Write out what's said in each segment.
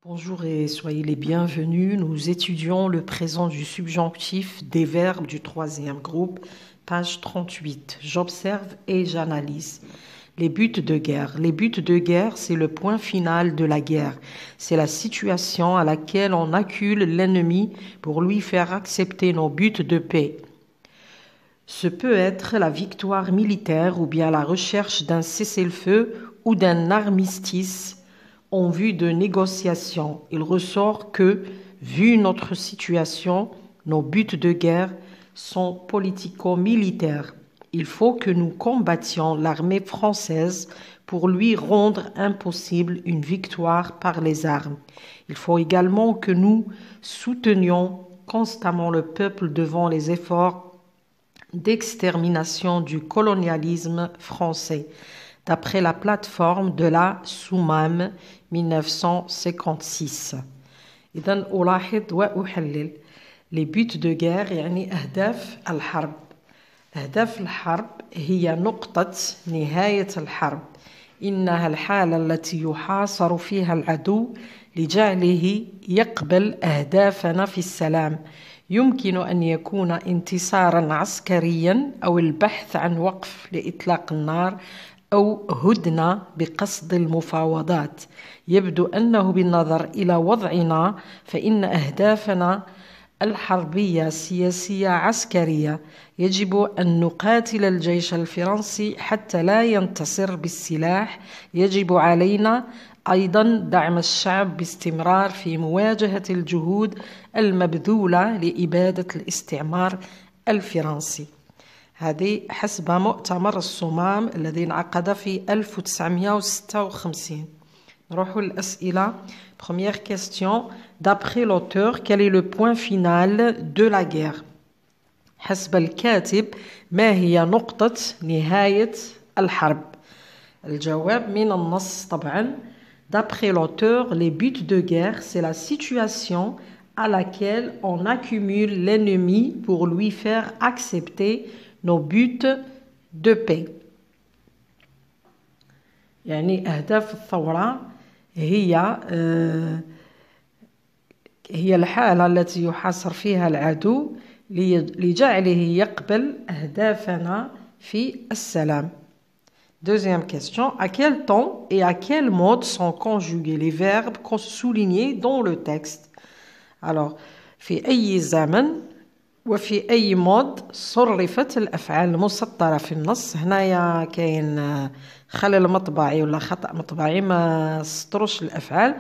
Bonjour et soyez les bienvenus. Nous étudions le présent du subjonctif des verbes du troisième groupe, page 38. J'observe et j'analyse. Les buts de guerre. Les buts de guerre, c'est le point final de la guerre. C'est la situation à laquelle on accule l'ennemi pour lui faire accepter nos buts de paix. Ce peut être la victoire militaire ou bien la recherche d'un cessez-le-feu ou d'un armistice en vue de négociation. Il ressort que, vu notre situation, nos buts de guerre sont politico-militaires. Il faut que nous combattions l'armée française pour lui rendre impossible une victoire par les armes. Il faut également que nous soutenions constamment le peuple devant les efforts d'extermination du colonialisme français, d'après la plateforme de la Soumam 1956. إذن ألاحظ وأحلل. Les buts de guerre يعني أهداف الحرب. أهداف الحرب هي نقطة نهاية الحرب. إنها الحالة التي يحاصر فيها العدو لجعله يقبل أهدافنا في السلام. يمكن أن يكون انتصارا عسكريا أو البحث عن وقف لإطلاق النار أو هدنة بقصد المفاوضات. يبدو أنه بالنظر إلى وضعنا فإن أهدافنا الحربية سياسية عسكرية. يجب أن نقاتل الجيش الفرنسي حتى لا ينتصر بالسلاح. يجب علينا أيضا دعم الشعب باستمرار في مواجهة الجهود المبذولة لإبادة الاستعمار الفرنسي. هذه حسب مؤتمر الصمام الذي انعقد في 1956. نروح للأسئلة. Première question. D'après l'auteur, quel est le point final de la guerre? حسب الكاتب ما هي نقطة نهاية الحرب؟ الجواب من النص طبعا. D'après l'auteur, les buts de guerre, c'est la situation à laquelle on accumule l'ennemi pour lui faire accepter nos buts de paix. يعني أهداف الثورة هي الحالة التي يحاصر فيها العدو لجعله يقبل أهدافنا في السلام. Deuxième question. À quel temps et à quel mode sont conjugués les verbes soulignés dans le texte? Alors, في أي زمن وفي أي مود صرفت الأفعال المسطرة في النص. هنايا كاين خلل مطبعي ولا خطأ مطبعي ما سطروش الأفعال.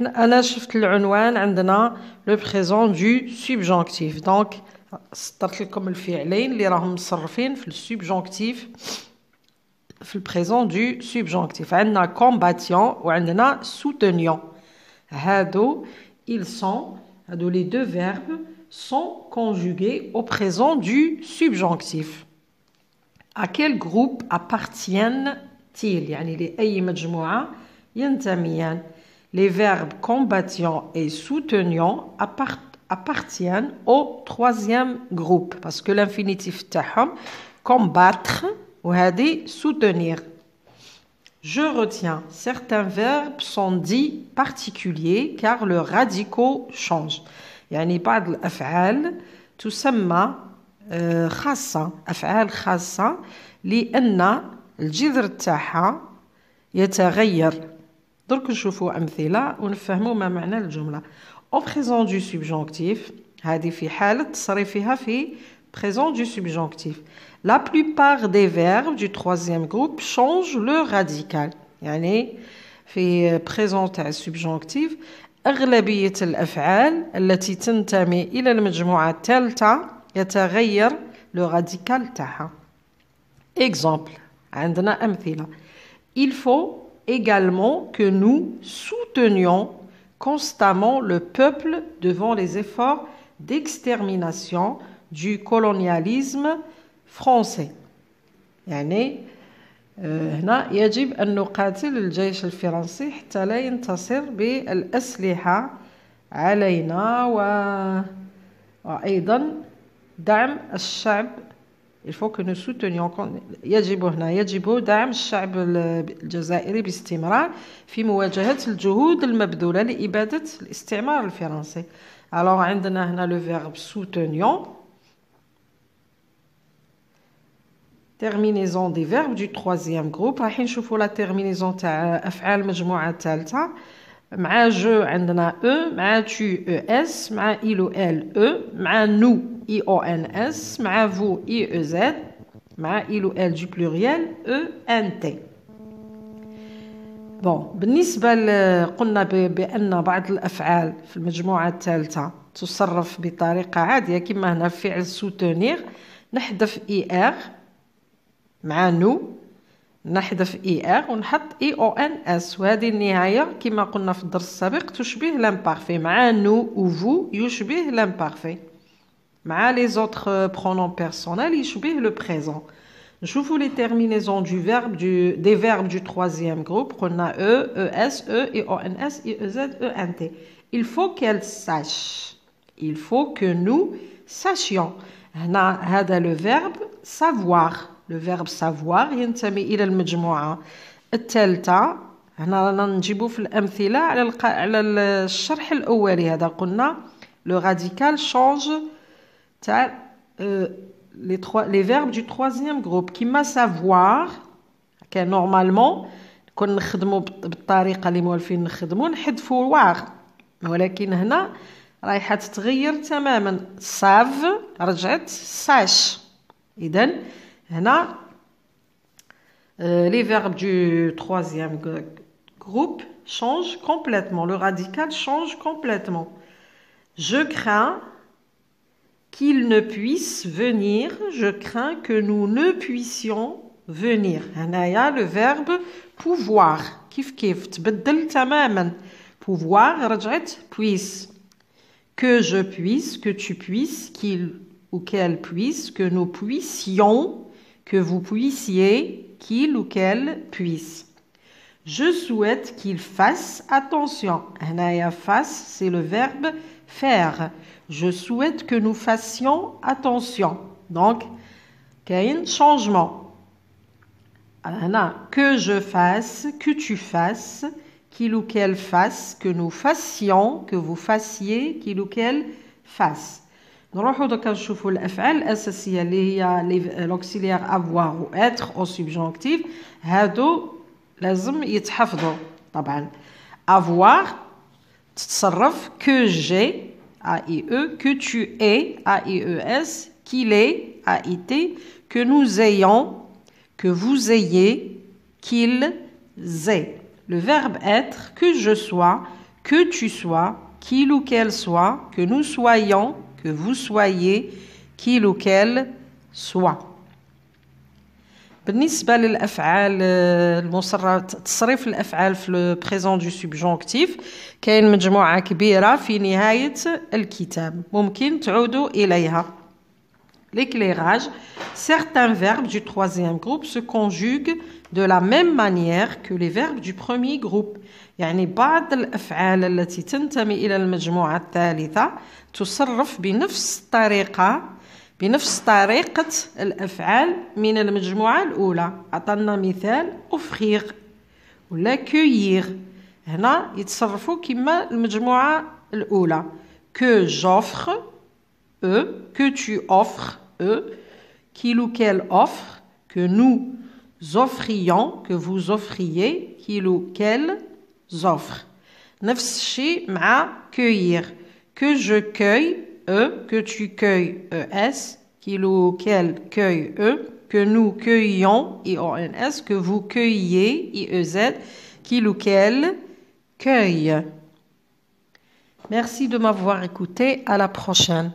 أنا شفت العنوان عندنا لو بريزون دو سوبجونكتيف، دونك سطرت لكم الفعلين اللي راهم مصرفين في السوبجونكتيف في البريزون دو سوبجونكتيف. عندنا كومباتيون وعندنا سوتونيون. هادو les deux verbes sont conjugués au présent du subjonctif. À quel groupe appartiennent-ils؟ يعني لأي مجموعة ينتميان. Les verbes combattant et soutenant appartiennent au troisième groupe parce que l'infinitif تاعهم combattre وهذه soutenir. Je retiens, certains verbes sont dits particuliers car leurs radicaux changent. يعني بعض الأفعال تسمى خاصة، أفعال خاصة لأن الجذر تاعها يتغير. درك نشوفوا أمثلة ونفهموا ما معنى الجملة. Au présent du subjonctif، هذه في حالة تصريفها في présent du subjonctif. La plupart des verbes du troisième groupe changent le radical. يعني في présent تاع السبجونكتيف أغلبية الأفعال التي تنتمي إلى المجموعة الثالثة يتغير le radical تاعها. Exemple. عندنا أمثلة. Il faut également que nous soutenions constamment le peuple devant les efforts d'extermination du colonialisme français. يعني هنا يجب أن نقاتل الجيش الفرنسي حتى لا ينتصر بالأسلحة علينا وأيضا دعم الشعب il faut que nous soutenions يجب هنا يجب دعم الشعب الجزائري باستمرار في مواجهة الجهود المبذولة لإبادة الاستعمار الفرنسي. alors عندنا هنا le verbe soutenions. terminaison des verbes du troisième groupe. راح نشوفوا la terminaison تاع أفعال المجموعة الثالثة. مع جو عندنا e، مع tu es، مع il ou elle e، مع nous ions، مع vous iez، مع il ou elle du pluriel ent. bon بالنسبة قلنا بأن بعض الأفعال في المجموعة الثالثة تصرف بطريقة عادية كما هنا فعل soutenir نحذف er مع nous نحذف er ونحط ions وهذه النهاية كما قلنا في الدرس السابق تشبه l'imparfait. مع nous ou vous يشبه l'imparfait. مع les autres pronoms personnels يشبه le présent. نشوفوا les terminaisons des verbes du troisième groupe. قلنا es, ions, iez, ent. il faut qu'elle sache. il faut que nous sachions. هنا هذا le verbe savoir. le verbe savoir ينتمي إلى المجموعة الثالثة. هنا رانا نجيبو في الأمثلة على الشرح الأولي. هذا قلنا le radical change تاع les verbes du troisième groupe. كما savoir كان normalement كون نخدمو بالطريقة اللي موالفين نخدمو نحذفو واغ، ولكن هنا رايحة تتغير تماما. save رجعت sache. إذن هنا les verbes du troisième groupe changent complètement. Le radical change complètement. Je crains qu'il ne puisse venir. Je crains que nous ne puissions venir. هنايا le verbe pouvoir كيف تبدل تماما. pouvoir رجعت puisse. que je puisse, que tu puisses, qu'il ou qu'elle puisse, que nous puissions, que vous puissiez, qu'il ou qu'elle puisse. Je souhaite qu'il fasse attention. هنايا fasse, c'est le verbe faire. Je souhaite que nous fassions attention. Donc, كاين changement. هنا que je fasse, que tu fasses, qu'il ou qu'elle fasse, que nous fassions, que vous fassiez, qu'il ou qu'elle fasse. نروحو دوكا نشوفو الافعال الاساسيه اللي هي l'auxiliaire avoir ou être au subjonctif. هادو لازم يتحفظوا طبعا. avoir تتصرف que j'ai AIE, que tu es AIES, qu'il est AIT, que nous ayons, que vous ayez, qu'ils aient. Le verbe être, que je sois, que tu sois, qu'il ou qu'elle soit, que nous soyons, que vous soyez, qu'il ou qu'elle soit. بالنسبة للأفعال المصرفة تصريف الأفعال في البريزون دو سبجونكتيف كاين مجموعة كبيرة في نهاية الكتاب ممكن تعودوا إليها. L'éclairage, certains verbes du troisième groupe se conjuguent de la même manière que les verbes du premier groupe. يعني بعض الأفعال التي تنتمي إلى المجموعة الثالثة تصرف بنفس طريقة الأفعال من المجموعة الأولى. أعطانا مثال offrir ولا cueillir. هنا يتصرفوا كما المجموعة الأولى. que j'offre que tu offres qu'il ou qu'elle offre, que nous offrions, que vous offriez, qu'il ou qu'elle offre. نفس الشيء مع cueillir. que je cueille que tu cueilles es, qu'il ou qu'elle cueille que nous cueillions ions, que vous cueilliez iez, qu'il ou qu'elle cueille. Merci de m'avoir écouté. À la prochaine.